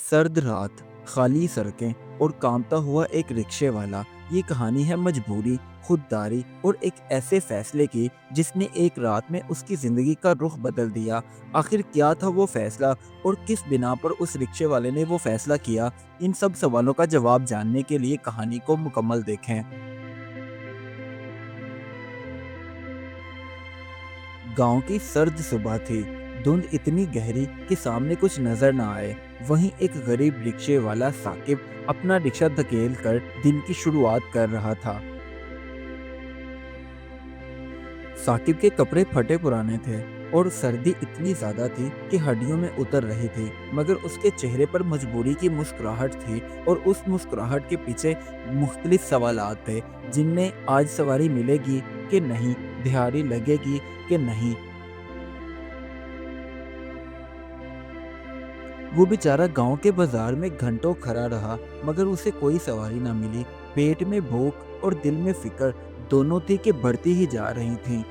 सर्द रात, खाली सड़कें और कांपता हुआ एक रिक्शे वाला। ये कहानी है मजबूरी, खुददारी और एक ऐसे फैसले की जिसने एक रात में उसकी ज़िंदगी का रुख बदल दिया। आखिर क्या था वो फैसला और किस बिना पर उस रिक्शे वाले ने वो फैसला किया? इन सब सवालों का जवाब जानने के लिए कहानी को मुकम्मल देखें। गांव की सर्द सुबह थी। धुंध इतनी गहरी कि सामने कुछ नजर ना आए। वहीं एक गरीब रिक्शे वाला साकिब अपना रिक्शा धकेल कर दिन की शुरुआत कर रहा था। साकिब के कपड़े फटे पुराने थे और सर्दी इतनी ज्यादा थी कि हड्डियों में उतर रही थी, मगर उसके चेहरे पर मजबूरी की मुस्कुराहट थी और उस मुस्कुराहट के पीछे मुख्तलिफ सवालात थे, जिनमें आज सवारी मिलेगी कि नहीं, दिहाड़ी लगेगी कि नहीं। वो बेचारा गांव के बाजार में घंटों खड़ा रहा, मगर उसे कोई सवारी ना मिली। पेट में भूख और दिल में फिक्र दोनों थी कि बढ़ती ही जा रही थीं।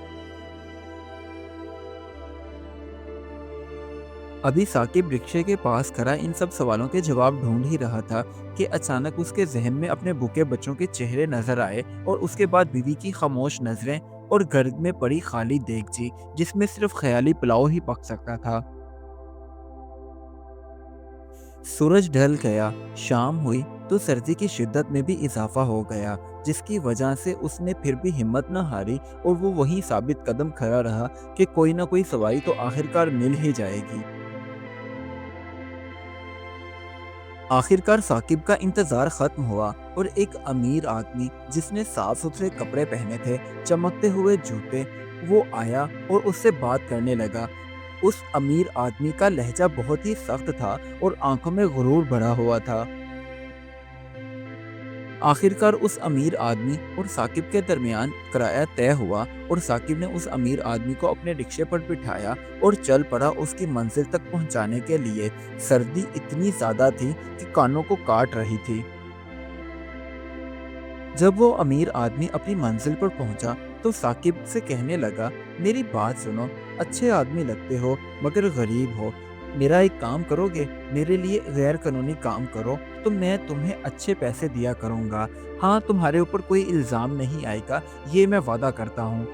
अभी साकिब रिक्शे के पास खड़ा इन सब सवालों के जवाब ढूंढ ही रहा था कि अचानक उसके जहन में अपने भूखे बच्चों के चेहरे नजर आए और उसके बाद बीवी की खामोश नजरें और घर में पड़ी खाली देगची, जिसमें सिर्फ ख्याली पुलाव ही पक सकता था। सूरज ढल गया, शाम हुई तो सर्दी की शिद्दत में भी इजाफा हो गया, जिसकी वजह से उसने फिर भी हिम्मत न हारी और वो वहीं साबित कदम खड़ा रहा कि कोई ना कोई सवारी तो आखिरकार मिल ही जाएगी। आखिरकार साकिब का इंतजार खत्म हुआ और एक अमीर आदमी जिसने साफ सुथरे कपड़े पहने थे, चमकते हुए जूते, वो आया और उससे बात करने लगा। उस अमीर आदमी का लहजा बहुत ही सख्त था और आंखों में गुरूर भरा हुआ था। आखिरकार उस अमीर आदमी और साकिब के दरमियान किराया तय हुआ और साकिब ने उस अमीर आदमी को अपने रिक्शे पर बिठाया और चल पड़ा उसकी मंजिल तक पहुंचाने के लिए। सर्दी इतनी ज्यादा थी कि कानों को काट रही थी। जब वो अमीर आदमी अपनी मंजिल पर पहुंचा तो साकिब से कहने लगा, मेरी बात सुनो, अच्छे आदमी लगते हो मगर गरीब हो। मेरा एक काम करोगे? मेरे लिए गैर कानूनी काम करो तो मैं तुम्हें अच्छे पैसे दिया करूंगा। हाँ, तुम्हारे ऊपर कोई इल्जाम नहीं आएगा, ये मैं वादा करता हूँ।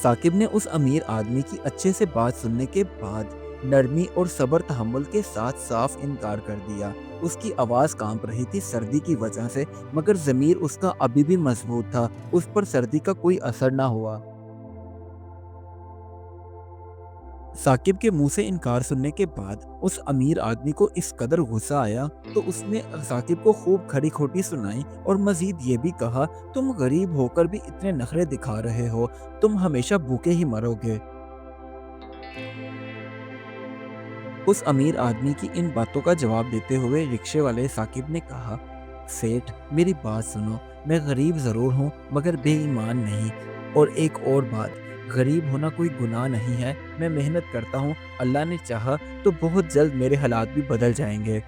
साकिब ने उस अमीर आदमी की अच्छे से बात सुनने के बाद नरमी और सब्र तहम्मुल के साथ साफ इनकार कर दिया। उसकी आवाज़ कांप रही थी सर्दी की वजह से, मगर ज़मीर उसका अभी भी मजबूत था। उस पर सर्दी का कोई असर ना हुआ। साकिब के मुंह से इनकार सुनने के बाद उस अमीर आदमी को इस कदर गुस्सा आया तो उसने साकिब को खूब खरी खोटी सुनाई और मजीद ये भी कहा, तुम गरीब होकर भी इतने नखरे दिखा रहे हो, तुम हमेशा भूखे ही मरोगे। उस अमीर आदमी की इन बातों का जवाब देते हुए रिक्शे वाले साकिब ने कहा, सेठ मेरी बात सुनो, मैं गरीब ज़रूर हूँ मगर बेईमान नहीं। और एक और बात, गरीब होना कोई गुनाह नहीं है। मैं मेहनत करता हूँ, अल्लाह ने चाहा तो बहुत जल्द मेरे हालात भी बदल जाएंगे।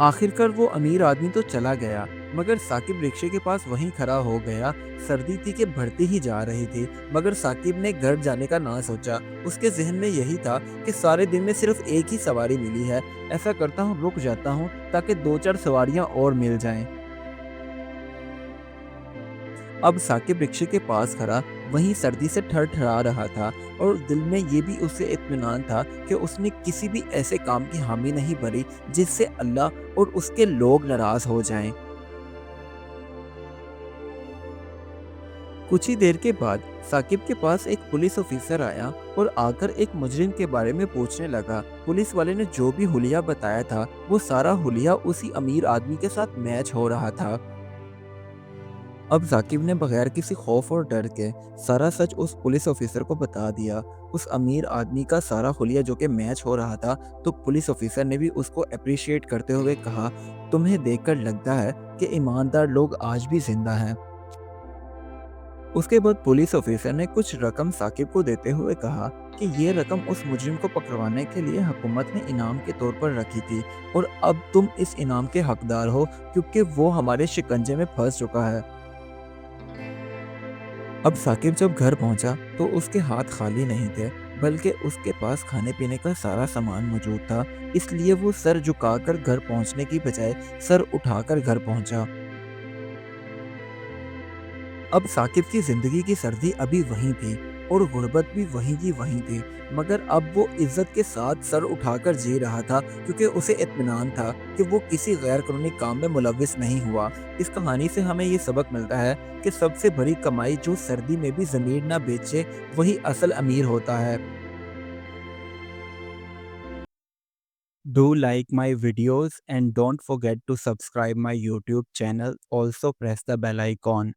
आखिरकार वो अमीर आदमी तो चला गया, मगर साकिब रिक्शे के पास वहीं खड़ा हो गया। सर्दी थी कि बढ़ती ही जा रही थी, मगर साकिब ने घर जाने का ना सोचा। उसके जहन में यही था कि सारे दिन में सिर्फ एक ही सवारी मिली है। ऐसा करता हूँ, रुक जाता हूँ ताकि दो चार सवारियां और मिल जाएं। अब साकिब रिक्शे के पास खड़ा वहीं सर्दी से ठरठरा रहा था और दिल में ये भी उसे इत्मीनान था कि उसने किसी भी ऐसे काम की हामी नहीं भरी जिससे अल्लाह और उसके लोग नाराज हो जाएं। कुछ ही देर के बाद साकिब के पास एक पुलिस ऑफिसर आया और आकर एक मुजरिम के बारे में पूछने लगा। पुलिस वाले ने जो भी हुलिया बताया था वो सारा हुलिया उसी अमीर आदमी के साथ मैच हो रहा था। अब साकिब ने बगैर किसी खौफ और डर के सारा सच उस पुलिस ऑफिसर को बता दिया। उस अमीर आदमी का सारा हुलिया जो कि मैच हो रहा था, तो पुलिस ऑफिसर ने भी उसको अप्रिशिएट करते हुए कहा, तुम्हें देखकर लगता है कि ईमानदार लोग आज भी जिंदा हैं। उसके बाद पुलिस ऑफिसर ने कुछ रकम साकिब को देते हुए कहा कि ये रकम उस मुजरिम को पकड़वाने के लिए हुकूमत ने इनाम के तौर पर रखी थी और अब तुम इस इनाम के हकदार हो क्योंकि वो हमारे शिकंजे में फंस चुका है। اب ثاقب جب گھر پہنچا تو اس کے ہاتھ خالی نہیں تھے، بلکہ اس کے پاس کھانے پینے کا سارا سامان موجود تھا۔ اس لیے وہ سر جھکا کر گھر پہنچنے کی بجائے سر اٹھا کر گھر پہنچا۔ اب ثاقب کی زندگی کی سردی ابھی وہیں تھی اور غربت بھی وہیں کی وہیں تھی، مگر اب وہ عزت کے ساتھ سر اٹھا کر جی رہا تھا، کیونکہ اسے اطمینان تھا کہ وہ کسی غیر قانونی کام میں ملوث نہیں ہوا۔ اس کہانی سے ہمیں یہ سبق ملتا ہے کہ سب سے بڑی کمائی جو سردی میں بھی زمین نہ بیچے وہی اصل امیر ہوتا ہے۔ Do like my videos and don't forget to subscribe my YouTube channel. Also press the bell icon.